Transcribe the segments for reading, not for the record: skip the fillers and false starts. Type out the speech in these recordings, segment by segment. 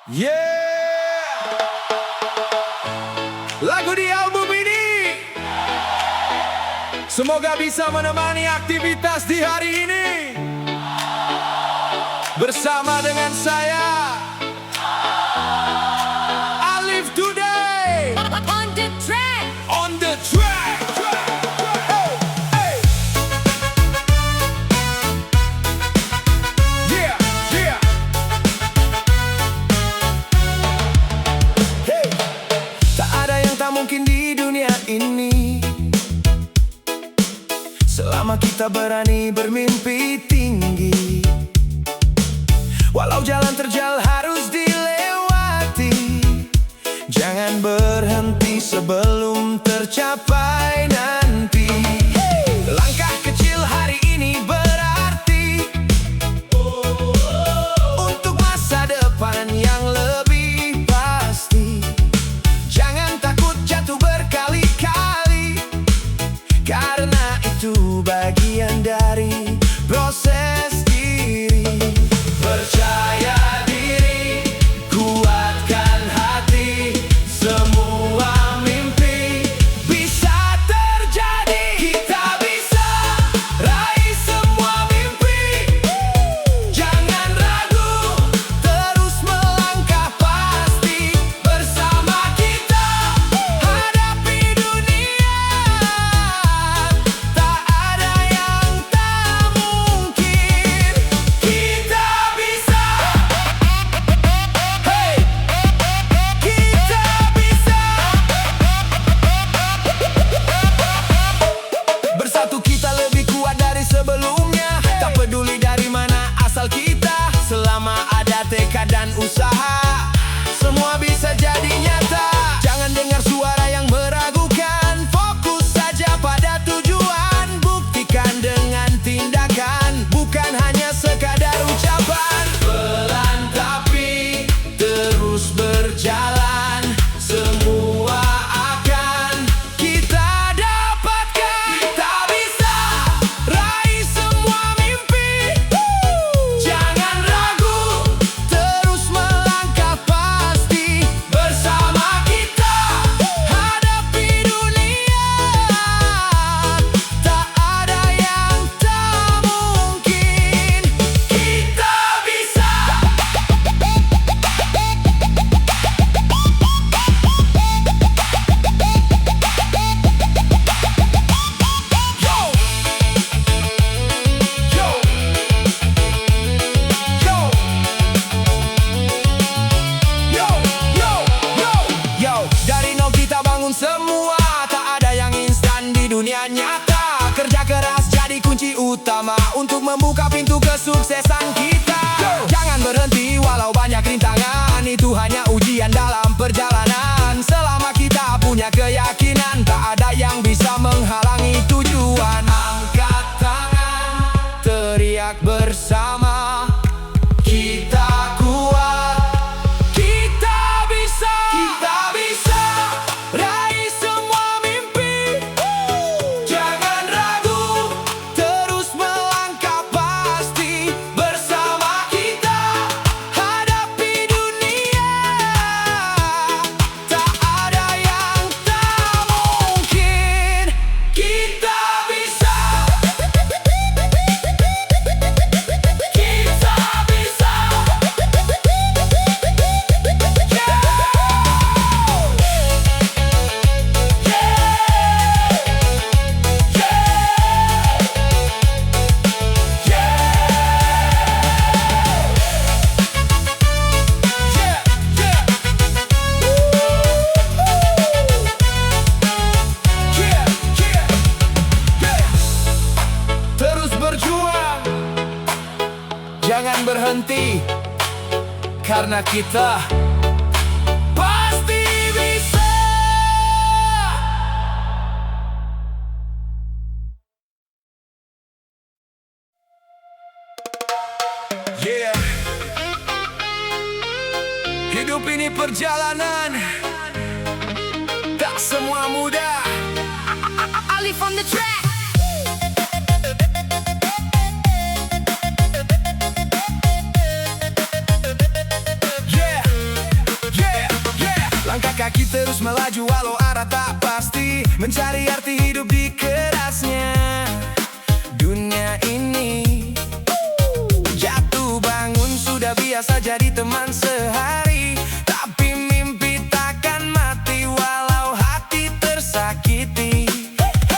Yeah, lagu di album ini semoga bisa menemani aktivitas di hari ini bersama dengan saya Alif Today On the track. on the track. Hey, hey. Yeah, yeah. Hey. Tak ada yang tak mungkin di dunia ini selama kita berani bermimpi tinggi. Walau jalan terjal harus dilewati, jangan berhenti sebelum tercapai nanti. Langkah kecil hari ini berarti untuk masa depan yang lebih pasti. Jangan takut jatuh berkali-kali, karena itu bagian dari proses diri. Percaya diri, kuatkan hati, semua mimpi bisa terjadi. Kita bisa raih semua mimpi. Jangan ragu, terus melangkah pasti. Bersama kita hadapi dunia, tak ada yang tak mungkin. Kita bisa, hey, kita bisa. Bersatu kita lebih kuat dari sebelumnya. Tak peduli dari mana asal kita, selama ada tekad dan usaha, semua bisa jadi nyata. Jangan dengar suara yang meragukan, fokus saja pada tujuan. Buktikan dengan tindakan, bukan hanya sekadar ucapan. Pelan tapi terus berjalan, semua akan kita dapatkan. Kita bisa raih semua mimpi. Jangan ragu, terus melangkah pasti. Bersama kita hadapi dunia, tak ada yang tak mungkin. Kita bisa. Yo, yo, yo, yo, yo, yo. Dari nol kita bangun semua, tak ada yang instan di dunia nyata. Kerja keras jadi kunci utama untuk membuka pintu kesuksesan kita. Jangan berhenti walau banyak rintangan, itu hanya ujian dalam perjalanan. Selama kita punya keyakinan, tak ada yang bisa menghalangi tujuan. Angkat tangan, teriak bersama, kita kuat, kita bisa. Kita bisa raih semua mimpi. Jangan ragu, terus melangkah pasti. Bersama kita hadapi dunia, tak ada yang tak mungkin. Kita bisa. Kita bisa. Terus berjuang, jangan berhenti, karena kita pasti bisa. Yeah, hidup ini perjalanan, tak semua mudah. Alif on the track. Yeah. kaki terus melaju walau arah tak pasti, mencari arti hidup di kerasnya dunia ini. Jatuh bangun sudah biasa jadi teman sehari, tapi mimpi takkan mati walau hati tersakiti.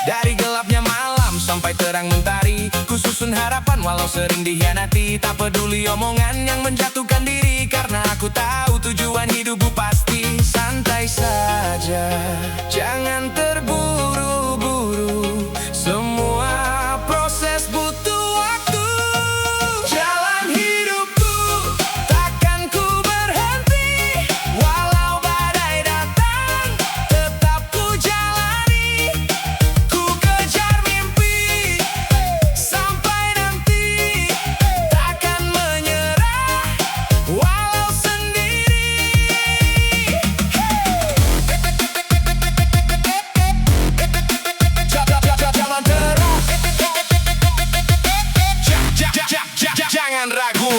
Dari gelapnya malam sampai terang mentari, ku susun harapan walau sering dikhianati. Tak peduli omongan yang menjatuhkan diri, karena aku tahu tujuan hidupku pasti. Santai saja, jangan terburu-buru, semua proses butuh waktu. Jalan hidupku takkan ku berhenti, walau badai datang tetap ku jalani. Ku kejar mimpi sampai nanti, takkan menyerah walau sendiri. Jalan terus, jangan ragu.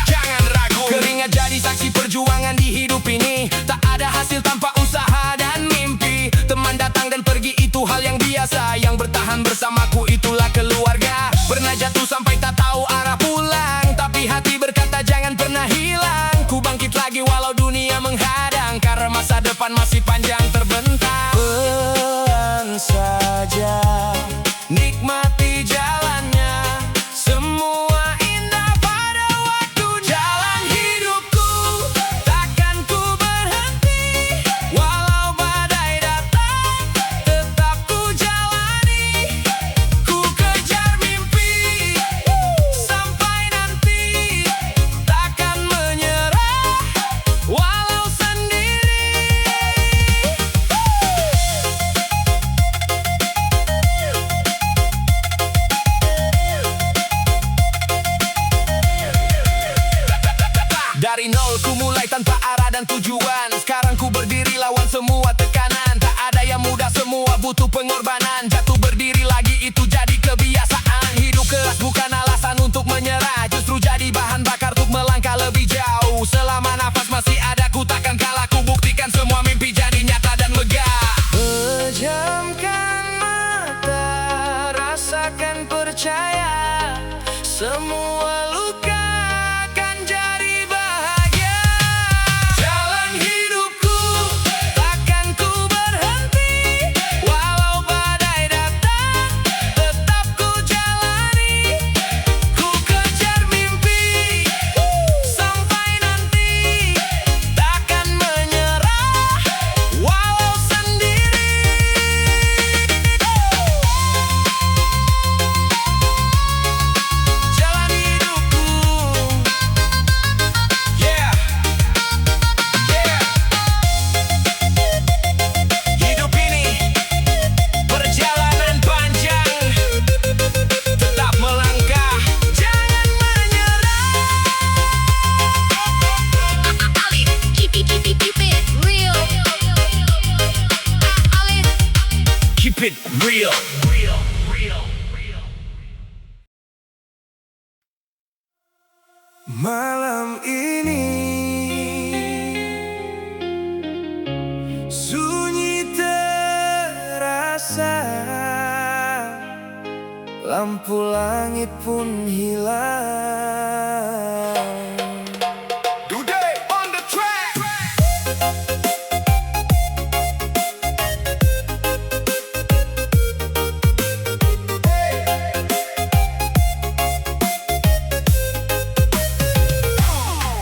Jangan ragu. Keringat jadi saksi perjuangan di hidup ini. Tak ada hasil tanpa usaha dan mimpi. Teman datang dan pergi itu hal yang biasa, yang bertahan bersamaku itulah keluarga. Pernah jatuh sampai tak tahu arah pulang, tapi hati berkata jangan pernah hilang. Ku bangkit lagi walau dunia menghadang, karena masa depan masih panjang terbentang. Pelan saja, nikmati jalannya, semua indah pada waktu. Jalan hidupku takkan ku berhenti, walau badai datang tetap ku jalani. Ku kejar mimpi sampai nanti, takkan menyerah walau sendiri. Dari nol ku mulai tanpa arah dan tujuan. Sekarang ku berdiri lawan semua tekanan. Tak ada yang mudah, semua butuh pengorbanan. Jatuh berdiri lagi itu jadi kebiasaan. Hidup keras bukan alasan untuk menyerah, justru jadi bahan bakar untuk melangkah lebih jauh. Selama nafas masih ada ku takkan kalah, ku buktikan semua mimpi jadi nyata dan megah. Pejamkan mata, rasakan percaya, semua luka akan jadi bahagia. Jalan hidupku takkan ku berhenti, walau badai datang tetap ku jalani. Ku kejar mimpi sampai nanti, takkan menyerah walau sendiri. Jalan hidupku, yeah, yeah. Hidup ini perjalanan panjang, tetap melangkah, jangan menyerah. Alif, keep it real. Alif, Keep it real. Malam ini sunyi terasa, lampu langit pun hilang. Today on the track.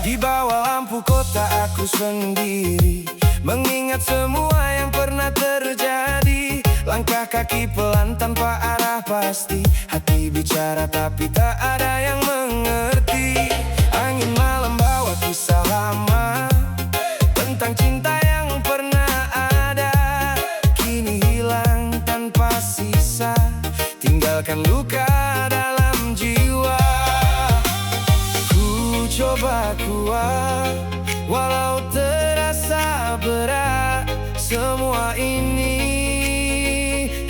Di bawah lampu kota aku sendiri, mengingat semua yang pernah terjadi. Langkah kaki pelan tanpa arah pasti, hati bicara tapi tak ada yang mengerti. Angin malam bawa kisah lama tentang cinta yang pernah ada, kini hilang tanpa sisa, tinggalkan luka dalam jiwa. Ku coba kuat walau terasa berat, semua ini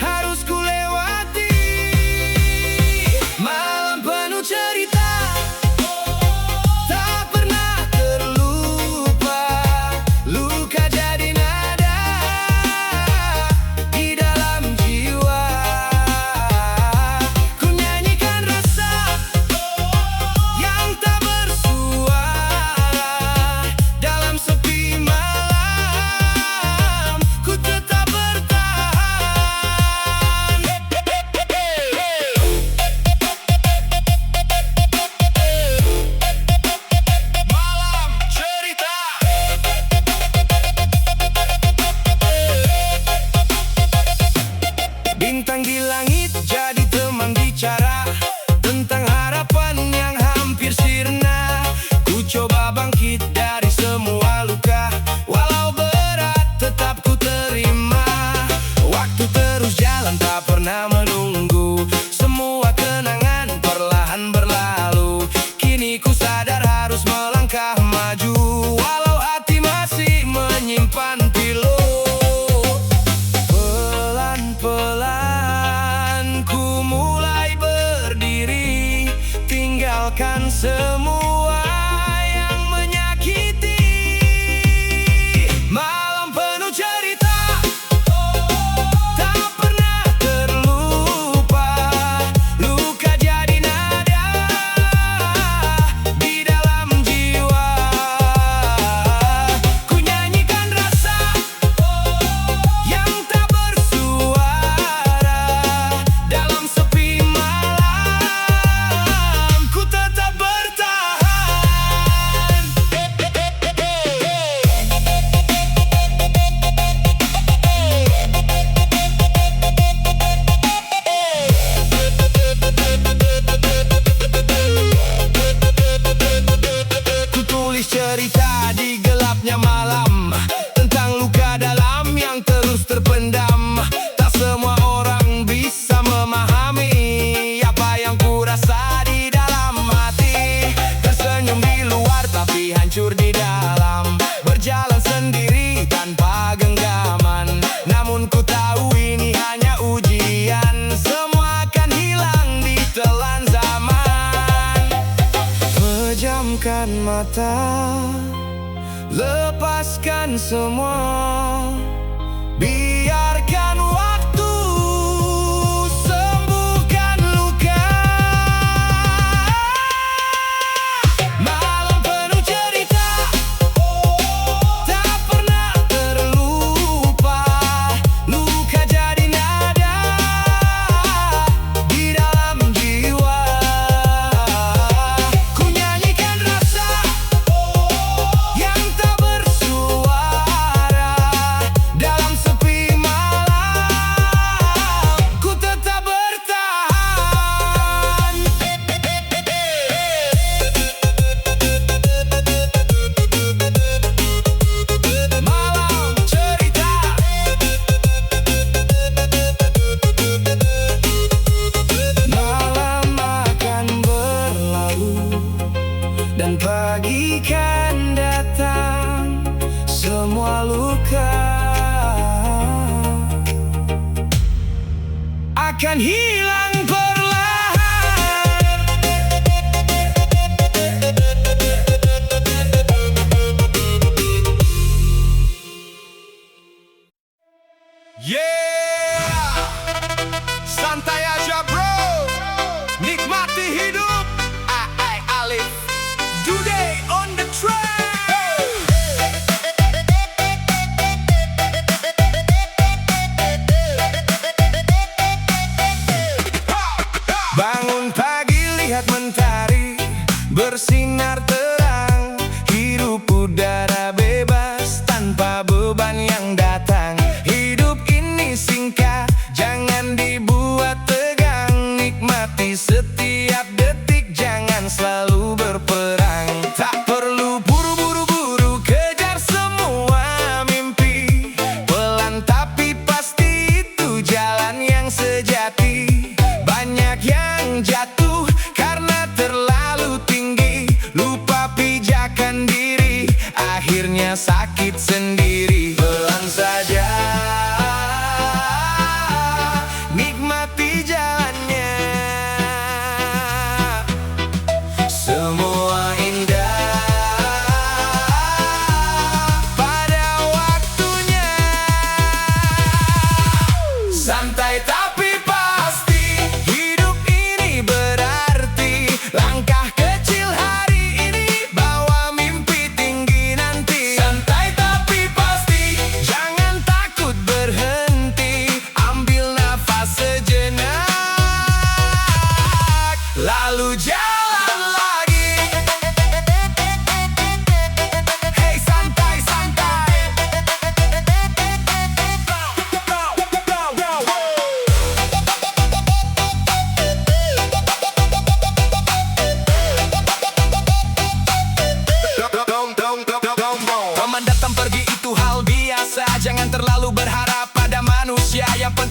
harus ku lewati. Bintang di langit jadi teman bicara tentang harapan yang hampir sirna. Ku coba bangkit dari semua luka, walau berat tetap ku terima. Waktu terus jalan tak pernah menunggu, semua kenangan perlahan berlalu. Kini ku sadar harus melangkah maju, walau hati masih menyimpan pilu. Pelan-pelan ku mulai berdiri, tinggalkan semua yang menyakiti. Malam penuh cerita tak pernah terlupa, luka jadi nada di dalam jiwa. Ku nyanyikan rasa yang tak bersuara dalam sepi malam. Ku tetap bertahan. Ku tulis cerita di gelapnya malam tentang luka dalam yang terus terpendam. Tak semua orang bisa memahami apa yang ku rasa di dalam hati. Tersenyum di luar tapi hancur di dalam, berjalan sendiri tanpa genggaman. Namun ku tahu ini hanya ujian, semua akan hilang di telan zaman. Pejamkan mata, lepaskan semua, biarkan waktu sembuhkan luka. Malam penuh cerita tak pernah terlupa, luka jadi nada di dalam jiwa. Ku nyanyikan rasa yang tak bersuara dalam sepi malam. Ku tetap bertahan. Malam cerita malam akan berlalu dan pagi kan datang. Semua luka akan hilang perlahan. Yeah, santai aja bro, nikmati hidup. Alif, today on the track. Bangun pagi lihat mentari bersinar terang, hirup udara bebas tanpa beban yang datang. Hidup ini singkat, jangan dibuat tegang, nikmati setiap detik, jangan selalu berperang. Tak perlu buru-buru kejar semua mimpi, pelan tapi pasti itu jalan yang sejati. Banyak yang jatuh karena terlalu tinggi, lupa pijakan diri, akhirnya sakit sendiri. Pelan saja, nikmati jalannya, semua indah pada waktunya. Santai tapi pasti, hidup ini berarti. Langkah kecil hari ini, bawa mimpi tinggi nanti. Santai tapi pasti, jangan takut berhenti, ambil nafas sejenak, lalu jalan lagi. Hey santai santai,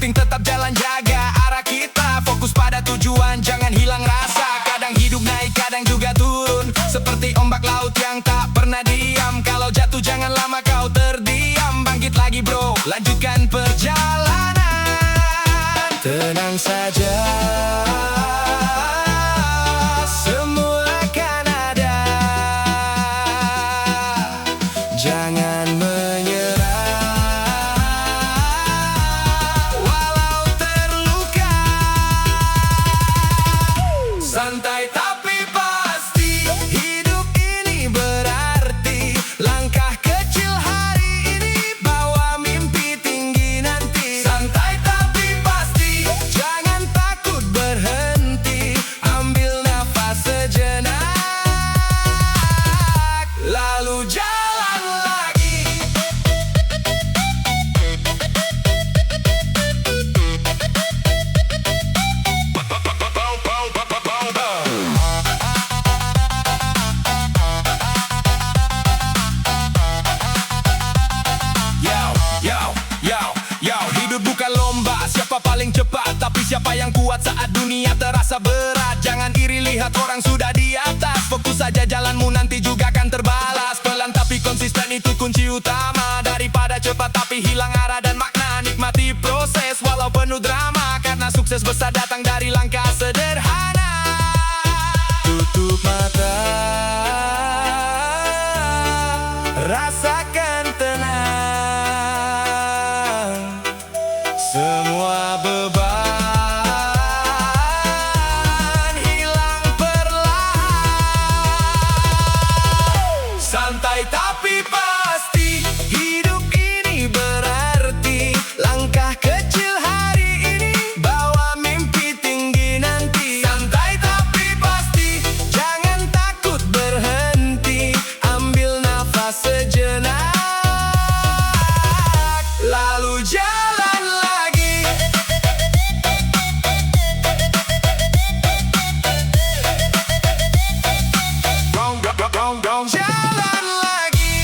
penting tetap jalan, jaga arah kita. Fokus pada tujuan, jangan hilang rasa. Kadang hidup naik, kadang juga turun, seperti ombak laut yang tak pernah diam. Kalau jatuh jangan lama kau terdiam. Bangkit lagi bro, lanjutkan perjalanan. Tenang saja, semua akan ada. Jangan menyerah, walau terluka. Santai tapi pasti, hidup ini berarti. Langkah kecil hari ini, bawa mimpi tinggi nanti. Santai tapi pasti, jangan takut berhenti. Ambil nafas sejenak, lalu jalan lagi. Yo, hidup bukan lomba, siapa paling cepat, tapi siapa yang kuat saat dunia terasa berat. Jangan iri lihat orang sudah di atas, fokus saja jalanmu nanti juga akan terbalas. Pelan tapi konsisten itu kunci utama, daripada cepat tapi hilang arah dan makna. Nikmati proses walau penuh drama, karena sukses besar datang dari langkah sederhana. Tutup mata, rasakan tenang, semua beban hilang perlahan. Santai tapi pasti, hidup ini berarti. Langkah kecil hari ini, bawa mimpi tinggi nanti. Santai tapi pasti, jangan takut berhenti. Ambil nafas sejenak, lalu jalan lagi. Jalan lagi.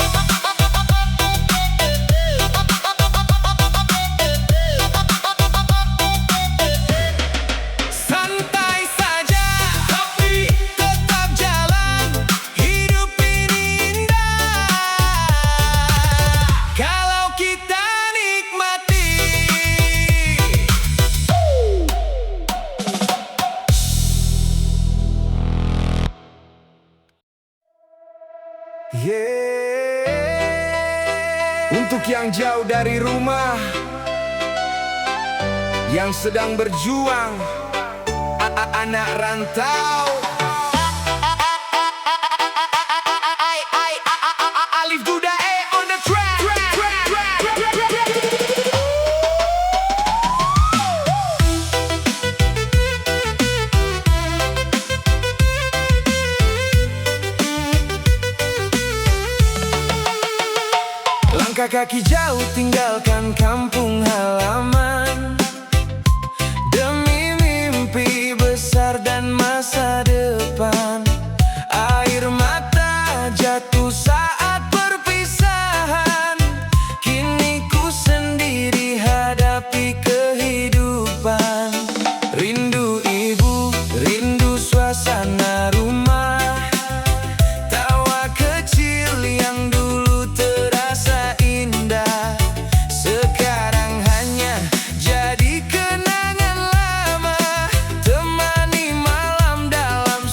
Santai saja, tapi tetap jalan. Hidup ini indah kalau kita nikmati. Untuk yang jauh dari rumah, yang sedang berjuang, anak rantau. Alif Duda on the track. Langkah kaki jauh tinggalkan kampung halaman, demi mimpi besar dan masa depan. Air mata jatuh saat perpisahan, kini ku sendiri hadapi kehidupan. Rindu ibu, rindu suasana rumah, tawa kecil yang dulu terasa indah, sekarang hanya jadi kenangan lama. Temani malam dalam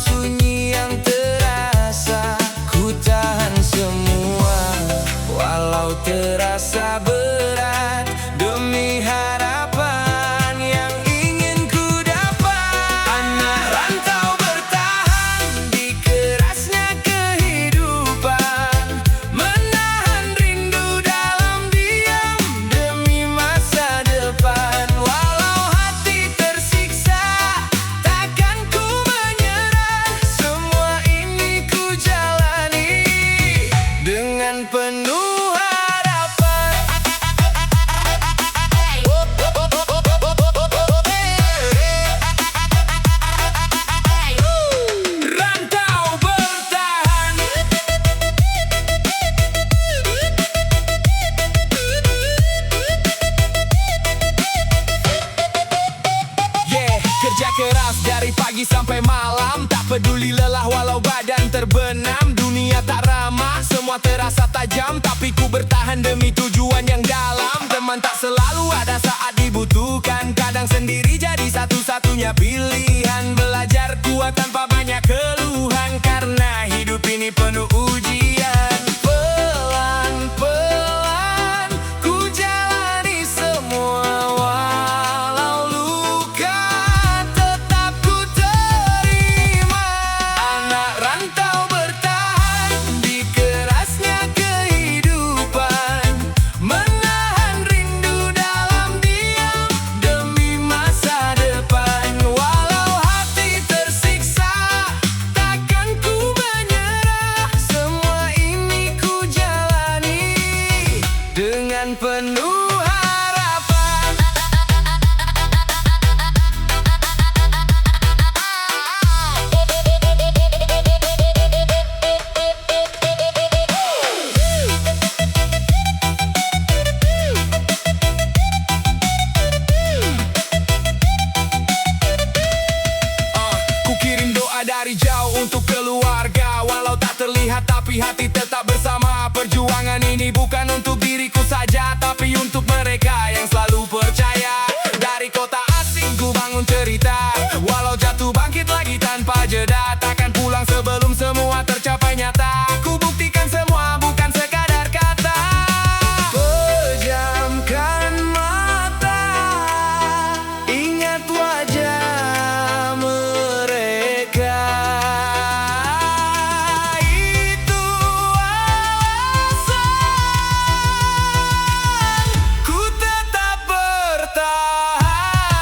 Kerja keras dari pagi sampai malam, tak peduli lelah walau badan terbenam. Dunia tak ramah, semua terasa tajam, tapi ku bertahan demi tujuan yang dalam. Teman tak selalu ada saat dibutuhkan, kadang sendiri jadi satu-satunya pilihan. Belajar kuat tanpa banyak keluhan, karena hidup ini penuh ujian. Pelan-pelan ku jalani semua, walau luka tetap ku terima. Anak rantau bertahan di kerasnya kehidupan, menahan rindu dalam diam demi masa depan. Walau hati tersiksa, takkan ku menyerah. Semua ini ku jalani dengan penuh harapan. Ku kirim doa dari jauh untuk keluarga, walau tak terlihat tapi hati tetap bersama. Perjuangan ini bukan untuk diriku saja, tapi untuk mereka yang selalu percaya. Dari kota asing ku bangun cerita, walau jatuh bangkit lagi tanpa jeda. Takkan pulang sebelum semua tercapai nyata. Ku buktikan semua bukan sekadar kata. Pejamkan mata, ingat wajah mereka. Itu alasan ku tetap bertahan.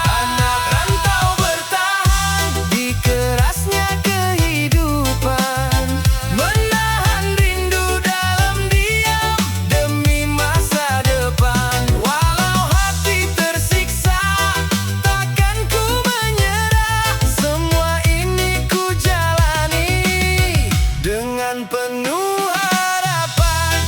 Anak rantau bertahan di kerasnya kehidupan, menahan rindu dalam diam demi masa depan. Walau hati tersiksa, takkan ku menyerah. Semua ini ku jalani dengan penuh harapan.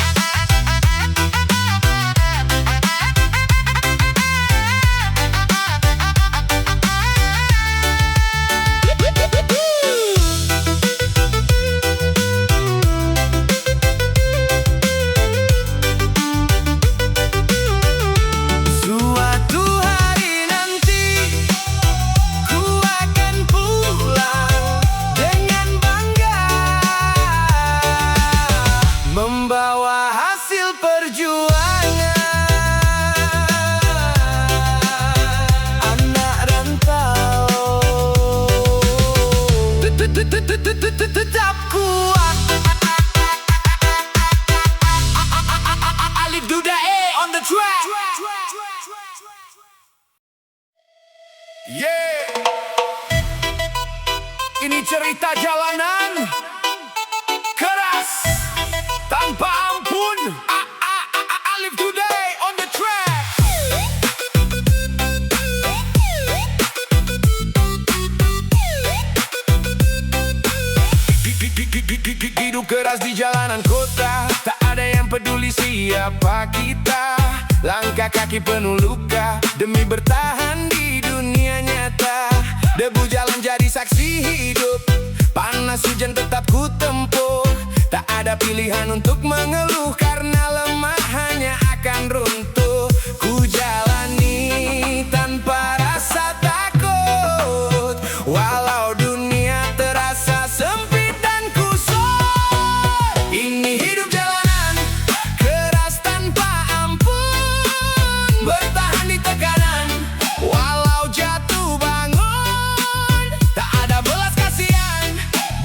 Suatu hari nanti ku akan pulang dengan bangga, membawa hasil perjuangan. Anak rantau tetap kuat. Alif Duda on the track. Yeah. Ini cerita jalanan keras tanpa ampun. Alif Duda on the track. Hidup keras di jalanan kota, tak ada yang peduli siapa kita. Langkah kaki penuh luka demi bertahan di dunia nyata. Debu jalan jadi saksi hidup, panas hujan tetap ku tempuh. Tak ada pilihan untuk mengeluh, karena lemah hanya akan runtuh. Ku jalani tanpa rasa takut, walau dunia terasa sempit dan kusut. Ini hidup jalanan keras tanpa ampun, bertahan di tekanan walau jatuh bangun. Tak ada belas kasihan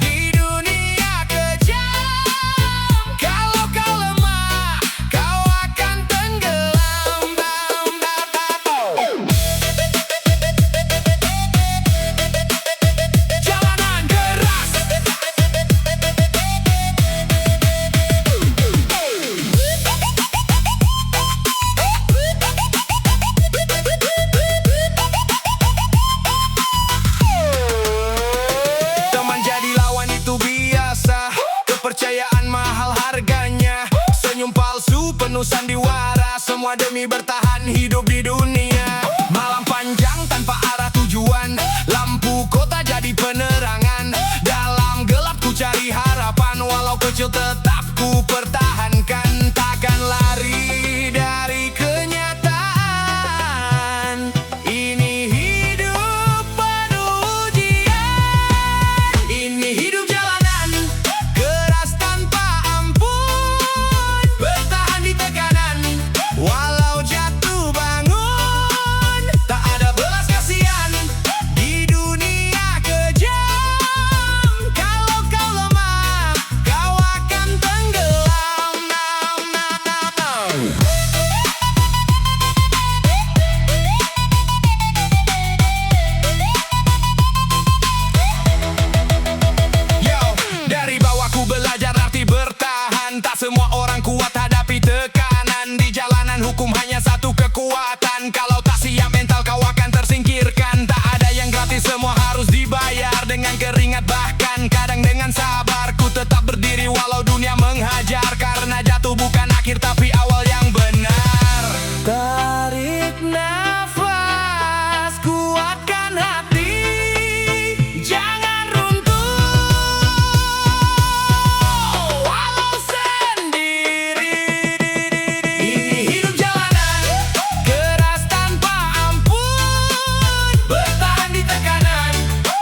di dunia kejam. Kalau kau lemah, kau akan tenggelam. Jalanan keras. Teman jadi lawan itu biasa, kepercayaan mahal harganya. Senyum palsu penuh sandiwara, semua demi bertahan hidup di dunia. Malam panjang tanpa arah tujuan, lampu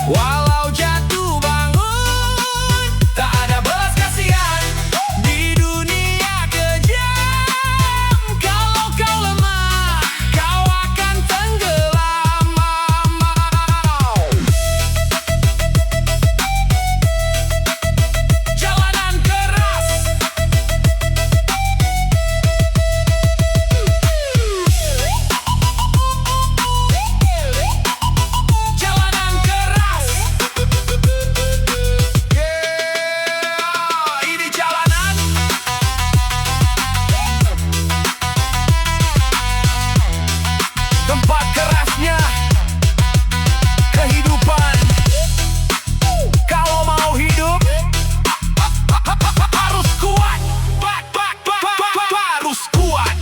Walau jatuh bangun, tak ada belas kasihan. Di dunia kejam, kalau kau lemah, kau akan tenggelam. Jalanan keras, jalanan keras. Yeah, ini jalanan. Tempat kerasnya kehidupan. Kalau mau hidup harus kuat. Harus kuat.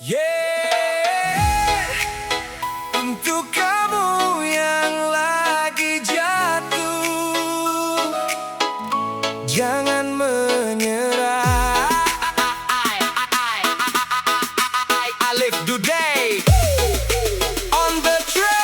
Yeah, untuk kamu yang lagi jatuh, jangan menyerah. Alif Today on the track.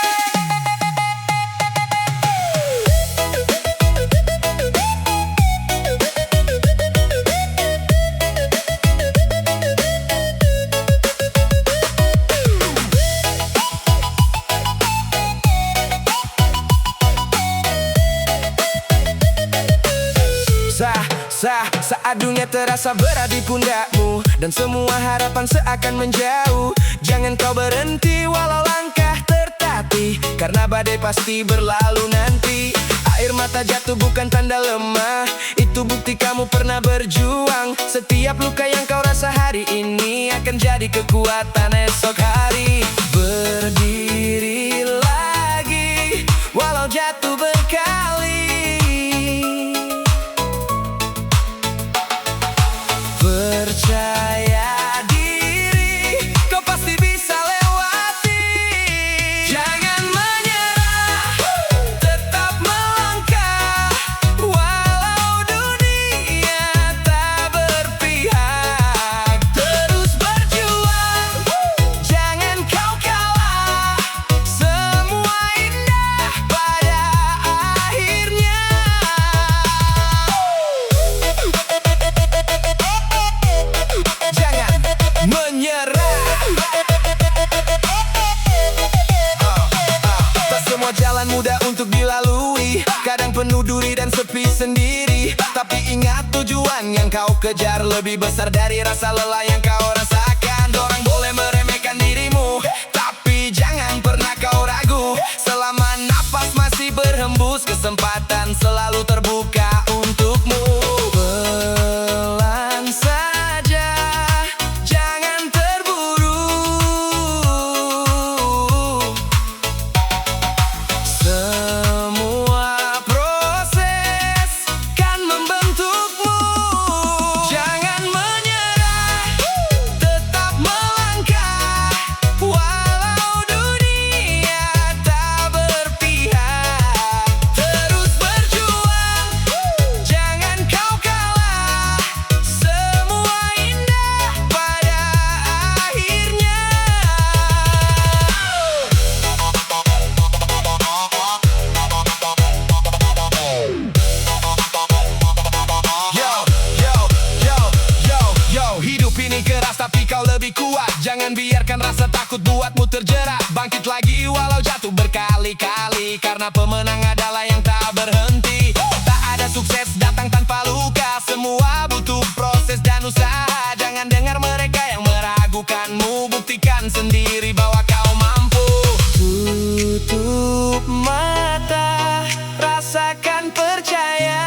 Saat dunia terasa berat di pundakmu dan semua harapan seakan menjauh, jangan kau berhenti walau langkah tertatih, karena badai pasti berlalu nanti. Air mata jatuh bukan tanda lemah, itu bukti kamu pernah berjuang. Setiap luka yang kau rasa hari ini akan jadi kekuatan esok hari. Berdiri lagi walau jatuh berkali. Percaya diri, kau pasti bisa lewati. Jangan menyerah, tetap melangkah, walau dunia tak berpihak. Terus berjuang, jangan kau kalah. Semua indah pada akhirnya. Jangan menyerah. Tak semua jalan mudah untuk dilalui, kadang penuh duri dan sepi sendiri. Tapi ingat, tujuan yang kau kejar lebih besar dari rasa lelah yang kau rasakan. Orang boleh meremehkan dirimu, tapi jangan pernah kau ragu. Selama napas masih berhembus, kesempatan selalu terbuka untukmu. Pelan saja, jangan terburu. Semua proses kan membentukmu. Jangan menyerah, tetap melangkah, walau dunia tak berpihak. Terus berjuang, jangan kau kalah. Semua indah pada akhirnya. Yo, hidup ini keras tapi kau lebih kuat. Jangan biarkan rasa takut buatmu terjerat. Bangkit lagi walau jatuh berkali-kali, karena pemenang adalah yang tak berhenti. Tak ada sukses datang tanpa luka, semua butuh proses dan usaha. Jangan dengar mereka yang meragukanmu, buktikan sendiri bahwa kau mampu. Tutup mata, rasakan percaya.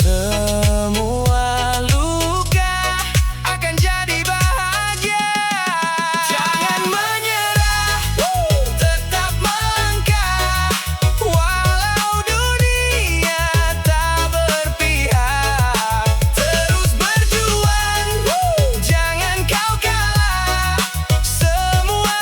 Semua luka akan jadi bahagia. Jangan menyerah, tetap melangkah, walau dunia tak berpihak. Terus berjuang, jangan kau kalah. Semua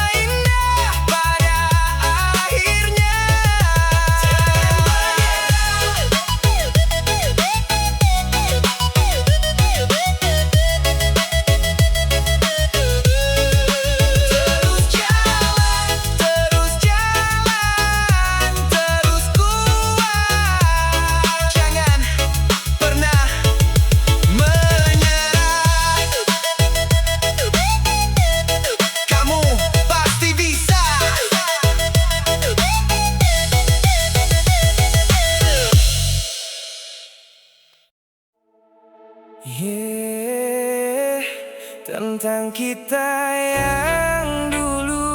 tentang kita yang dulu,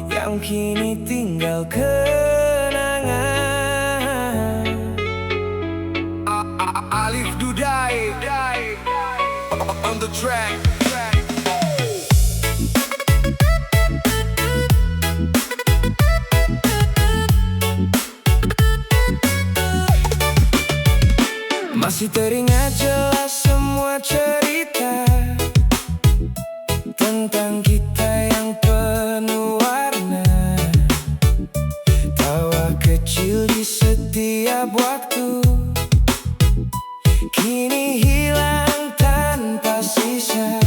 yang kini tinggal kenangan. Alif Dudai on the track. Masih teringat jelas semua cerita tentang kita yang penuh warna, tawa kecil di setiap waktu, kini hilang tanpa sisa.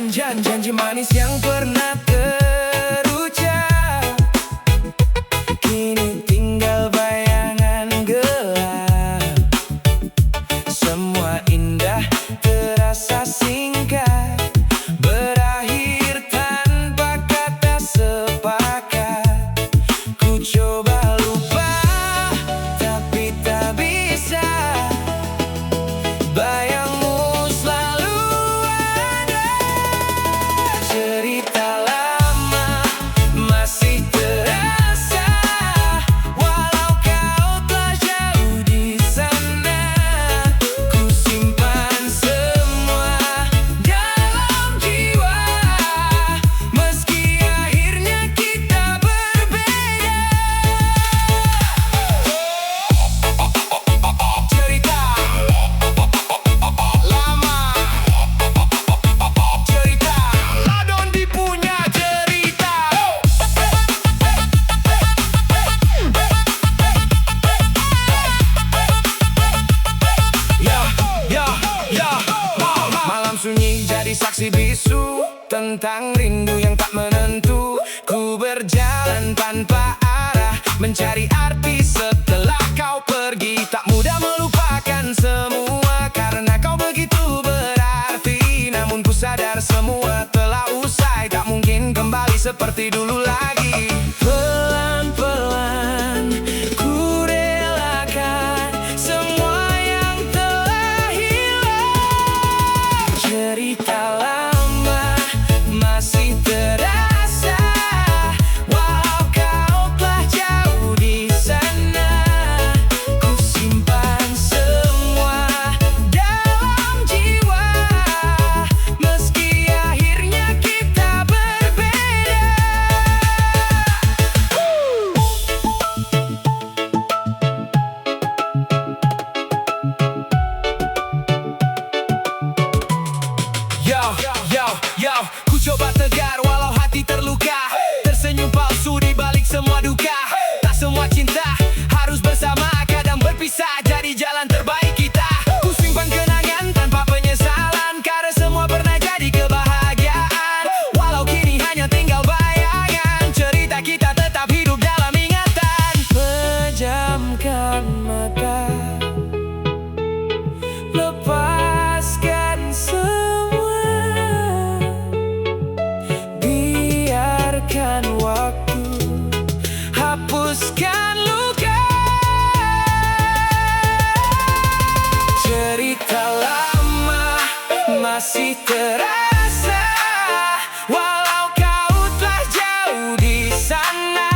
Janji manis yang pernah terucap, kini tinggal bayangan gelap. Semua indah terasa singkat, berakhir tanpa kata sepakat. Ku coba lupa, tapi tak bisa. Bayangmu selalu ada. Cerita lama masih terasa, walau kau telah jauh di sana. Ku simpan semua dalam jiwa, meski akhirnya kita berbeda. Cerita lama, cerita Ladondi punya cerita. Malam sunyi jadi saksi bisu tentang rindu yang tak menentu. Ku berjalan tanpa arah, mencari arti setelah kau pergi. Tak mudah melupakan semua karena kau begitu berarti. Namun ku sadar semua telah usai, tak mungkin kembali seperti dulu lagi. Pelan-pelan ku relakan semua yang telah hilang. Cerita lama masih terasa, walau kau telah jauh di sana. Ku simpan semua dalam jiwa, meski akhirnya kita berbeda. Yo, ku coba tegar walau hati terluka, tersenyum palsu di balik semua duka. Tak semua cinta harus bersama, kadang berpisah jadi jalan terbaik kita. Ku simpan kenangan tanpa penyesalan, karena semua pernah jadi kebahagiaan. Walau kini hanya tinggal bayangan, cerita kita tetap hidup dalam ingatan. Pejamkan mata, lepaskan semua, biarkan waktu hapuskan luka. Cerita lama masih terasa, walau kau telah jauh di sana.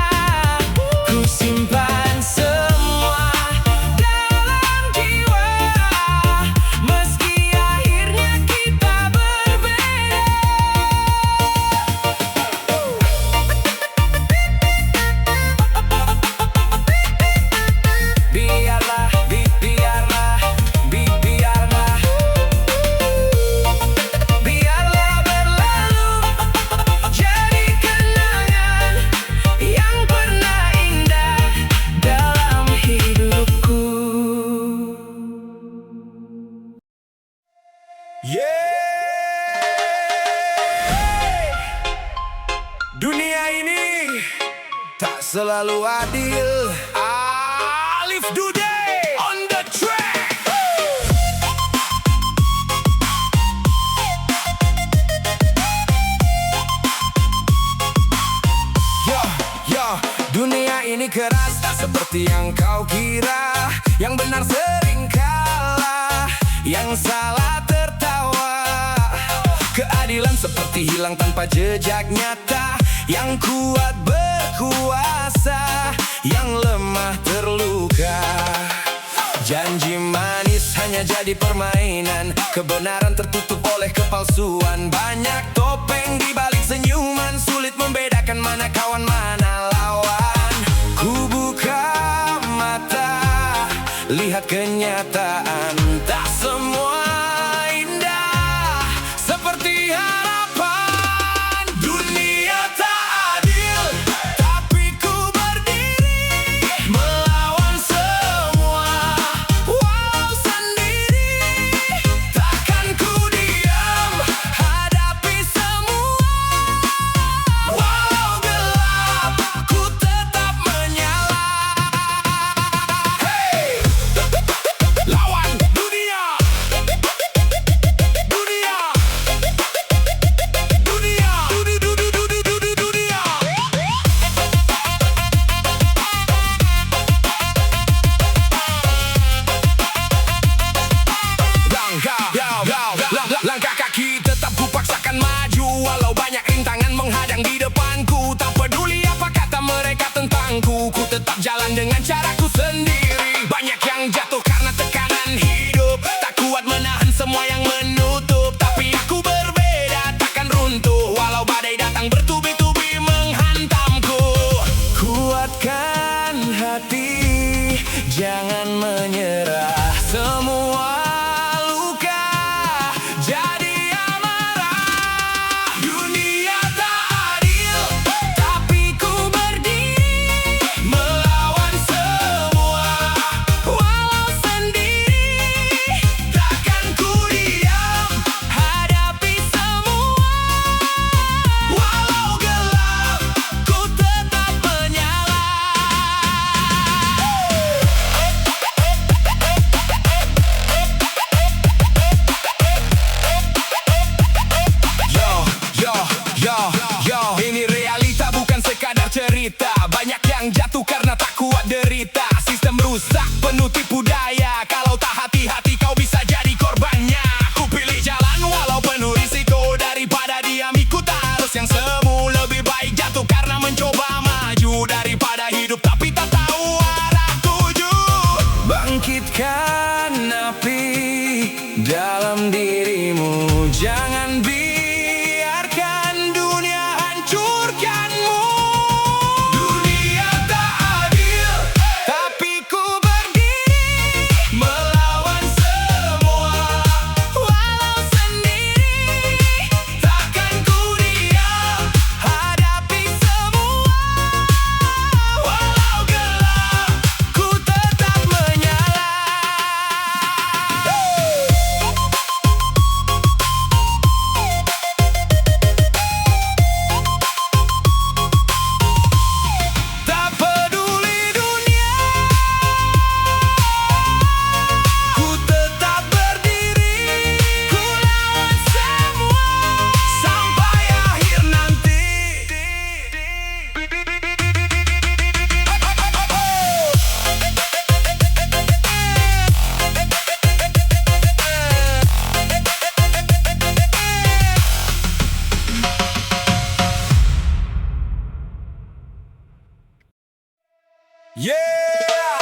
Ku simpan semua dalam jiwa, meski akhirnya kita berbeda. Biarlah, biarlah, biarlah, biarlah berlalu, jadi kenangan yang pernah indah dalam hidupku. Dunia ini tak selalu adil. Alif Dudai on the track. Yo, dunia ini keras, tak seperti yang kau kira. Yang benar sering kalah, yang salah tertawa. pasti hilang tanpa jejak nyata. Yang kuat berkuasa, yang lemah terluka. Janji manis hanya jadi permainan, kebenaran tertutup oleh kepalsuan. Banyak topeng di balik senyuman, sulit membedakan mana kawan mana lawan. Ku buka mata, lihat kenyataan, tak semua indah seperti harapan. Dunia tak adil, tapi ku berdiri melawan semua. Walau sendiri, takkan ku diam hadapi semua. Walau gelap, ku tetap menyala. Hey! Lawan dunia, dunia, dunia, dunia. Langkah kaki tetap kupaksakan maju, walau banyak rintangan menghadang di depanku. Tak peduli apa kata mereka tentangku, ku tetap jalan dengan caraku sendiri. Banyak yang jatuh karena tekanan hidup, tak kuat menahan semua yang menutup. Tapi aku berbeda, takkan runtuh walau badai datang bertubi-tubi menghantamku. Kuatkan hati, jangan menyerah. Semua luka jadi amarah. Dunia tak adil, tapi ku berdiri melawan semua. Walau sendiri, takkan ku diam hadapi semua. Walau gelap, ku tetap menyala. Yo, ini realita bukan sekadar cerita. Banyak yang jatuh karena tak kuat derita. Sistem rusak, penuh tipu daya. Kalau tak hati-hati kau bisa jadi korbannya. Ku pilih jalan walau penuh risiko, daripada diam ikut arus yang semu. Lebih baik jatuh karena mencoba maju, daripada hidup tapi tak tahu arah tuju. Bangkitkan api dalam dirimu, jangan biarkan dunia hancurkanmu. Dunia tak adil, tapi ku berdiri melawan semua. Walau sendiri, takkan ku diam hadapi semua. Walau gelap, ku tetap menyala. Tak peduli dunia, ku tetap berdiri. Ku lawan semua sampai akhir nanti. Yeah,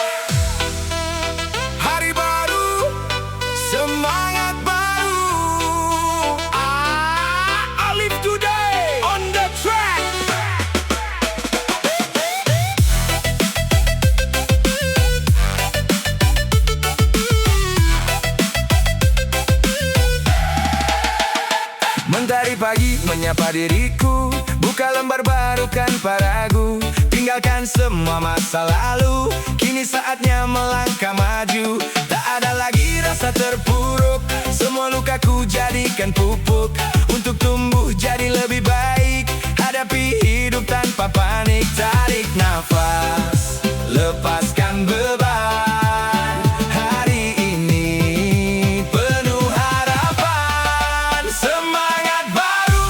hari baru, semangat baru. I live today on the track. Mentari pagi menyapa diriku, buka lembar baru tanpa ragu. Tinggalkan semua masa lalu, kini saatnya melangkah maju. Tak ada lagi rasa terpuruk, semua lukaku jadikan pupuk. Untuk tumbuh jadi lebih baik, hadapi hidup tanpa panik. Tarik nafas, lepaskan beban. Hari ini penuh harapan, semangat baru,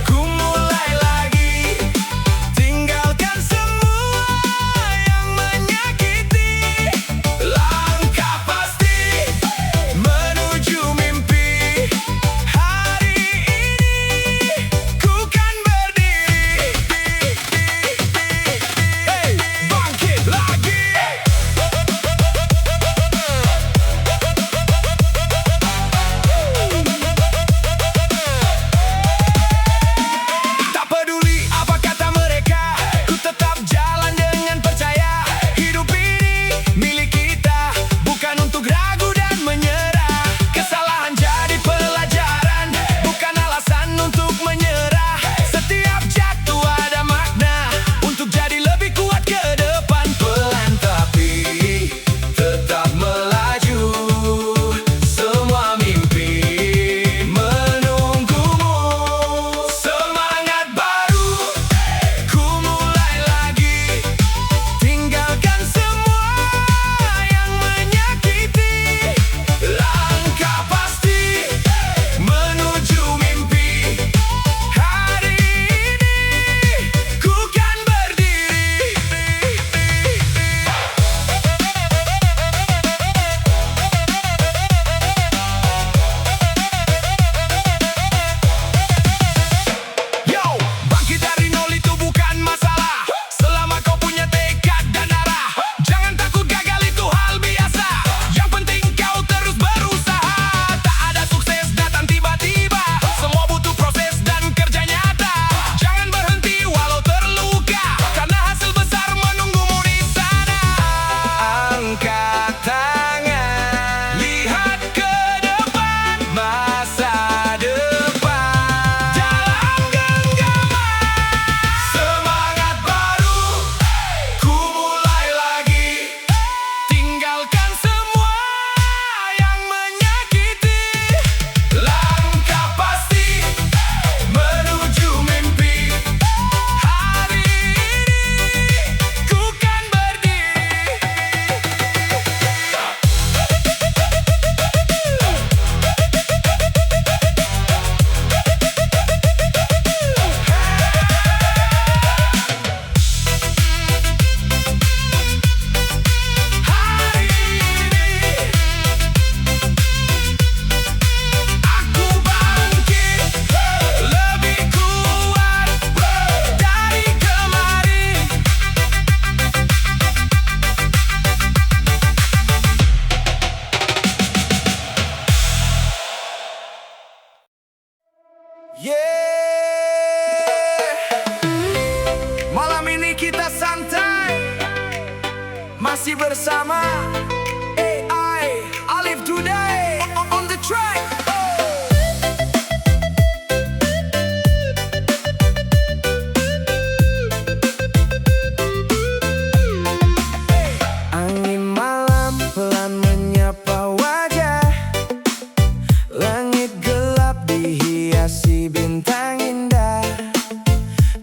ku mulai lagi. Tinggalkan semua yang menyakiti. Langkah pasti menuju mimpi. Hari masih bersama AI Alif Today on the track. Angin malam pelan menyapa wajah, langit gelap dihiasi bintang indah.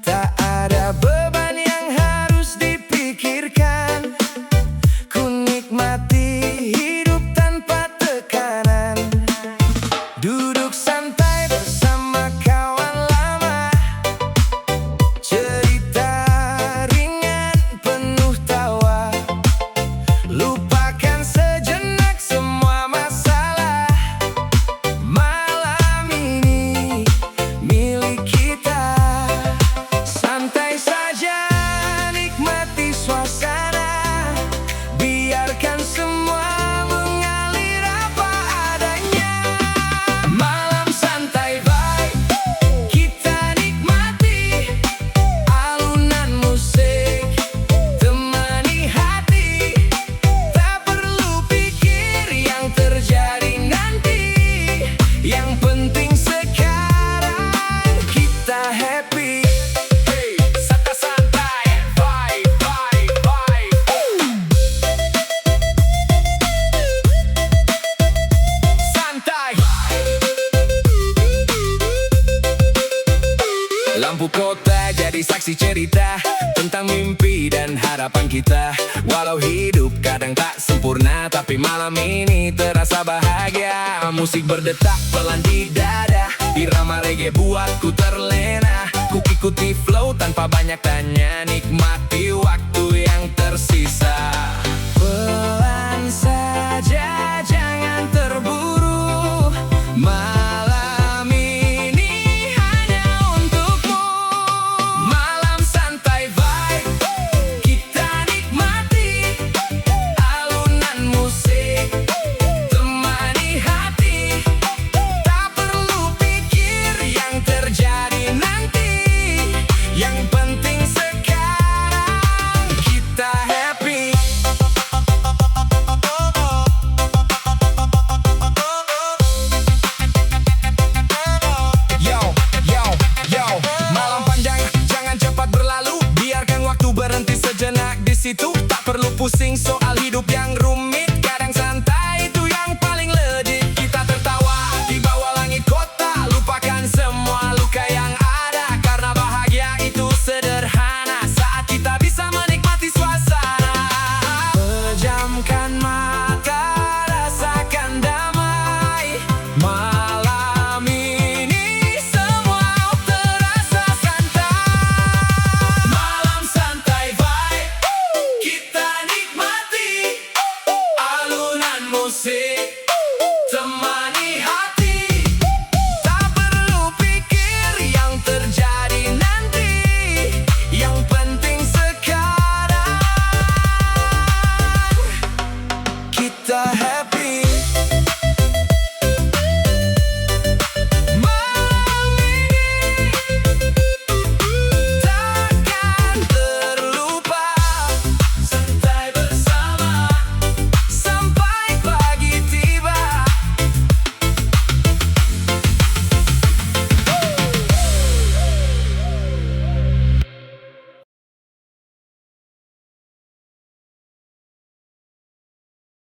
Tak ada beban yang harus dipikirkan, ku nikmati hidup tanpa tekanan. Duduk santai bersama kawan lama, cerita ringan penuh tawa. Lupakan sejenak semua masalah, malam ini milik kita. Santai saja nikmati suasana, biarkan semua mengalir apa adanya. Malam santai vibe, kita nikmati alunan musik, temani hati. Tak perlu pikir yang terjadi nanti, yang penting sekarang kita happy. Hey, santai, vibe, vibe, vibe. Santai. Lampu kota jadi saksi cerita tentang mimpi dan harapan kita. Walau hidup kadang tak sempurna, tapi malam ini terasa bahagia. Musik berdetak pelan di dada, irama reggae buatku terlena. Ku ikuti flow tanpa banyak tanya, nikmati waktu yang tersisa. Pelan saja, jangan terburu, malam ini hanya untukmu. Malam santai vibe, kita nikmati alunan musik, temani hati. Tak perlu pikir yang terjadi nanti, yang penting sekarang kita happy. Yo, yo, yo, malam panjang, jangan cepat berlalu. Biarkan waktu berhenti sejenak di situ. Tak perlu pusing soal hidup yang rumit. Kadang santai itu yang paling legit. Kita tertawa di bawah langit kota, lupakan semua luka yang ada, karena bahagia itu sederhana saat kita bisa menikmati suasana. Pejamkan mata, rasakan damai.